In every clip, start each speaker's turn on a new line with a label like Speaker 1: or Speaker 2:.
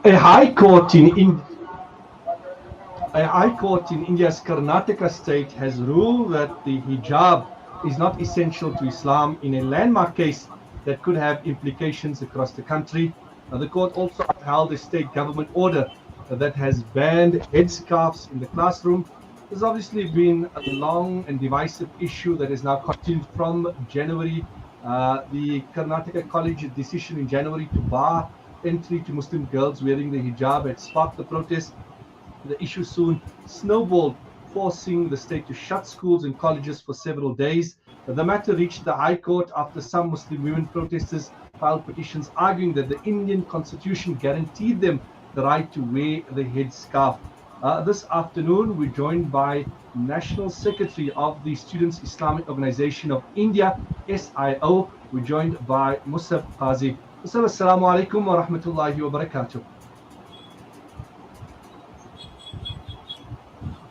Speaker 1: A high court in A high court in India's Karnataka state has ruled that the hijab is not essential to Islam in a landmark case that could have implications across the country. The court also upheld a state government order that has banned headscarves in the classroom. There's obviously been a long and divisive issue that has now continued from January. The Karnataka College decision in January to bar entry to Muslim girls wearing the hijab had sparked the protest. The issue soon snowballed, forcing the state to shut schools and colleges for several days. The matter reached the High Court after some Muslim women protesters filed petitions arguing that the Indian constitution guaranteed them the right to wear the headscarf. This afternoon, we're joined by National Secretary of the Students Islamic Organization of India, SIO. We're joined by Musaf Qazi. Musaf, assalamu alaikum wa rahmatullahi wa barakatuh.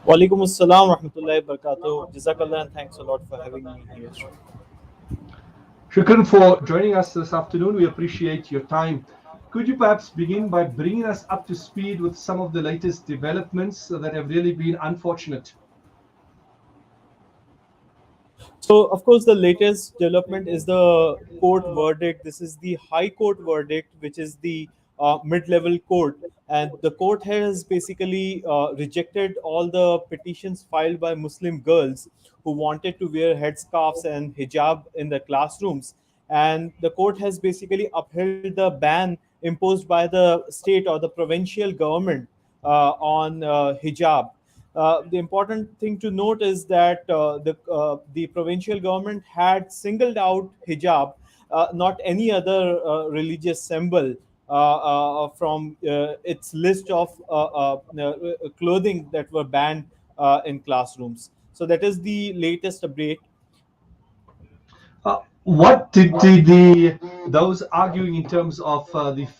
Speaker 2: Walaikum assalam rahmatullahi barakatuh. Jazakallah and thanks a lot for having me here.
Speaker 1: Shukran for joining us this afternoon. We appreciate your time. Could you perhaps begin by bringing us up to speed with some of the latest developments that have really been unfortunate?
Speaker 2: So, of course, the latest development is the court verdict. This is the High Court verdict, which is the mid-level court. And the court has basically rejected all the petitions filed by Muslim girls who wanted to wear headscarves and hijab in the classrooms. And the court has basically upheld the ban imposed by the state or the provincial government on hijab. The important thing to note is that the provincial government had singled out hijab, not any other religious symbol, from its list of clothing that were banned in classrooms. So that is the latest update.
Speaker 1: What did those arguing in terms of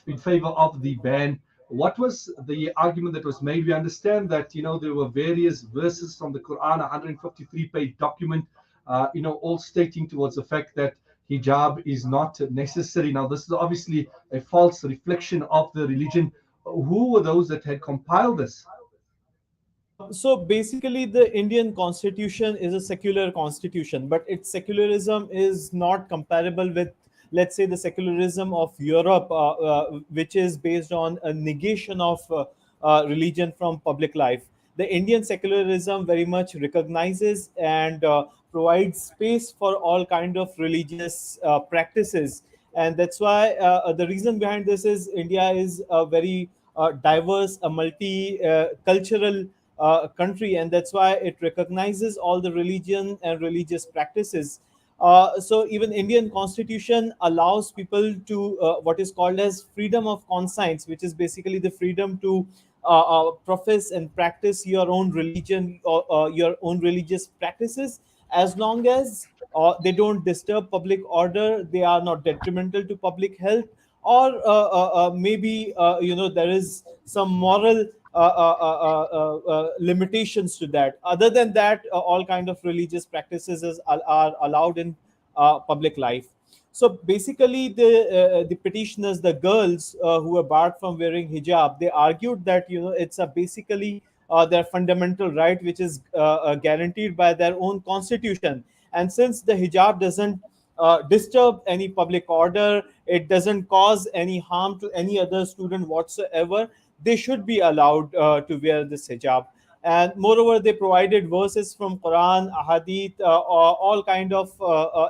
Speaker 1: in favor of the ban? What was the argument that was made? We understand that there were various verses from the Quran, a 153-page document, all stating towards the fact that hijab is not necessary. Now, this is obviously a false reflection of the religion. Who were those that had compiled this?
Speaker 2: So basically, the Indian constitution is a secular constitution, but its secularism is not comparable with, let's say, the secularism of Europe, which is based on a negation of religion from public life. The Indian secularism very much recognizes and provides space for all kind of religious practices, and that's why the reason behind this is India is a very diverse, a multi-cultural country, and that's why it recognizes all the religion and religious practices. So even Indian constitution allows people to what is called as freedom of conscience, which is basically the freedom to profess and practice your own religion or your own religious practices, as long as they don't disturb public order, they are not detrimental to public health, or maybe there is some moral limitations to that. Other than that, all kind of religious practices are allowed in public life. So basically, the petitioners, the girls who were barred from wearing hijab, they argued that it's a basically their fundamental right, which is guaranteed by their own constitution. And since the hijab doesn't disturb any public order, it doesn't cause any harm to any other student whatsoever, they should be allowed to wear this hijab. And moreover, they provided verses from Quran, Ahadith, all kind of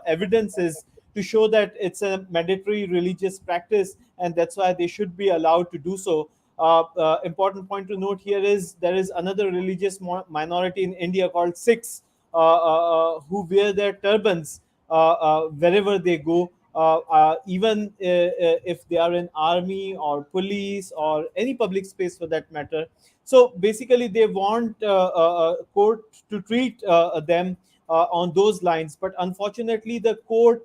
Speaker 2: evidences to show that it's a mandatory religious practice, and that's why they should be allowed to do so. Important point to note here is there is another religious minority in India called Sikhs, who wear their turbans wherever they go, even if they are in army or police or any public space for that matter. So basically, they want court to treat them on those lines. But unfortunately, the court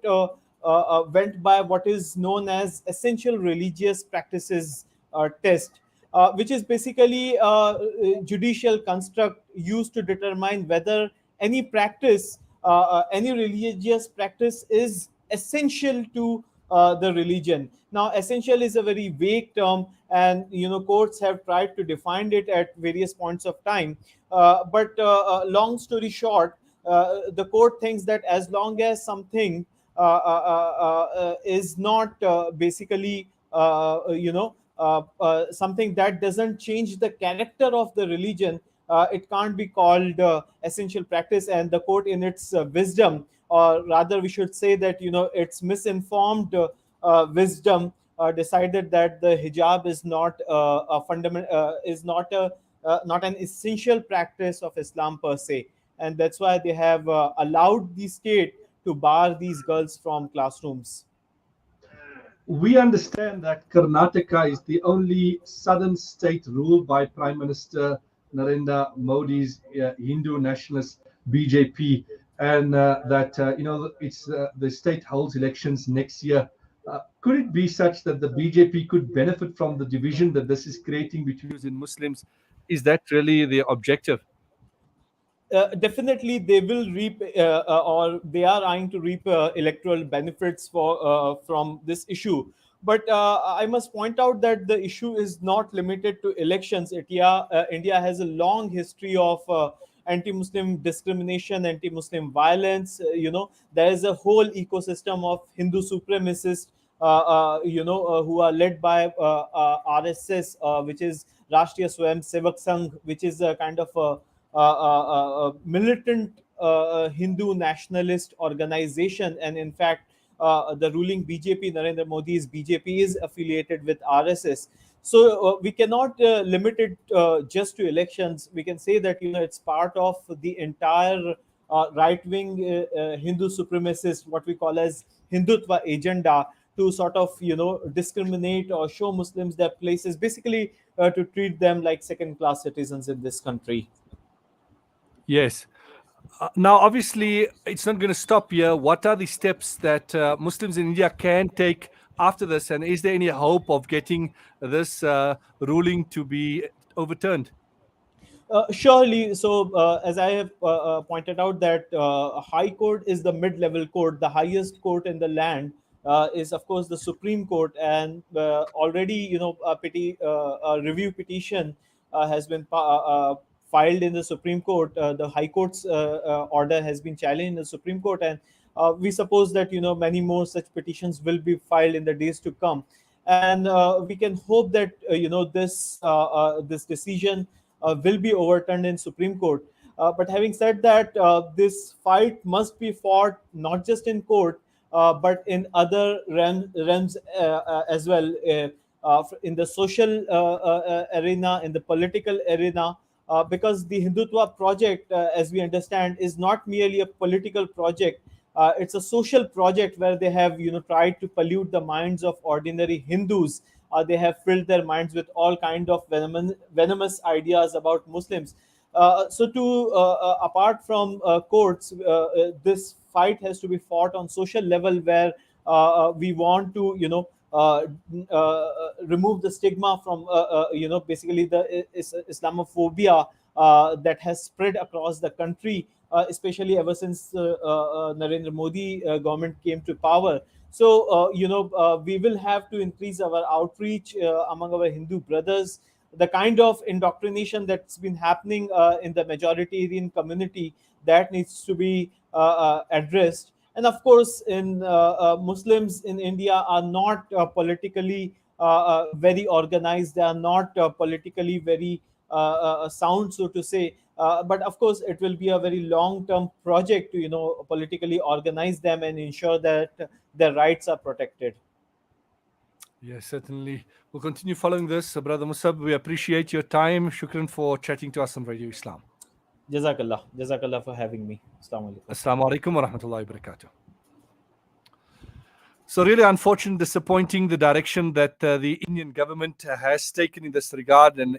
Speaker 2: went by what is known as essential religious practices test. which is basically a judicial construct used to determine whether any practice, any religious practice, is essential to the religion. Now, essential is a very vague term, and courts have tried to define it at various points of time. But long story short, the court thinks that as long as something is not basically something that doesn't change the character of the religion, it can't be called essential practice. And the court, in its wisdom, or rather we should say that its misinformed wisdom, decided that the hijab is not a fundamental, is not an essential practice of Islam per se, and that's why they have allowed the state to bar these girls from classrooms.
Speaker 1: We understand that Karnataka is the only southern state ruled by Prime Minister Narendra Modi's Hindu nationalist BJP, and that it's the state holds elections next year. Could it be such that the BJP could benefit from the division that this is creating between Hindus and Muslims? Is that really the objective?
Speaker 2: Definitely they will reap or they are eyeing to reap electoral benefits from this issue. But I must point out that the issue is not limited to elections. India has a long history of anti-Muslim discrimination, anti-Muslim violence. There is a whole ecosystem of Hindu supremacists who are led by RSS, which is Rashtriya Swayam Sevak Sangh, which is a kind of a militant Hindu nationalist organization. And in fact, the ruling BJP, Narendra Modi's BJP, is affiliated with RSS. So we cannot limit it just to elections. We can say that it's part of the entire right-wing Hindu supremacist, what we call as Hindutva agenda, to sort of discriminate or show Muslims their places, basically to treat them like second-class citizens in this country.
Speaker 1: Yes. Now, obviously, it's not going to stop here. What are the steps that Muslims in India can take after this? And is there any hope of getting this ruling to be overturned?
Speaker 2: Surely. So, as I have pointed out, that High Court is the mid-level court. The highest court in the land is, of course, the Supreme Court. And already, a review petition has been filed in the Supreme Court. The High Court's order has been challenged in the Supreme Court, and we suppose that many more such petitions will be filed in the days to come. And we can hope that this decision will be overturned in Supreme Court. But having said that, this fight must be fought not just in court, but in other realms as well, in the social arena, in the political arena. Because the Hindutva project, as we understand, is not merely a political project. It's a social project where they have, tried to pollute the minds of ordinary Hindus. They have filled their minds with all kind of venomous ideas about Muslims. Apart from courts, this fight has to be fought on social level, where we want to, remove the stigma from basically the Islamophobia that has spread across the country, especially ever since Narendra Modi government came to power. So we will have to increase our outreach among our Hindu brothers. The kind of indoctrination that's been happening in the majoritarian community, that needs to be addressed. And of course, in Muslims in India are not politically very organized. They are not politically very sound, so to say. But of course, it will be a very long-term project to politically organize them and ensure that their rights are protected.
Speaker 1: Yes, certainly. We'll continue following this. Brother Musab, we appreciate your time. Shukran for chatting to us on Radio Islam.
Speaker 2: Jazakallah for having me.
Speaker 1: Assalamu alaikum wa rahmatullahi wa barakatuh. So really unfortunate, disappointing, the direction that the Indian government has taken in this regard. And,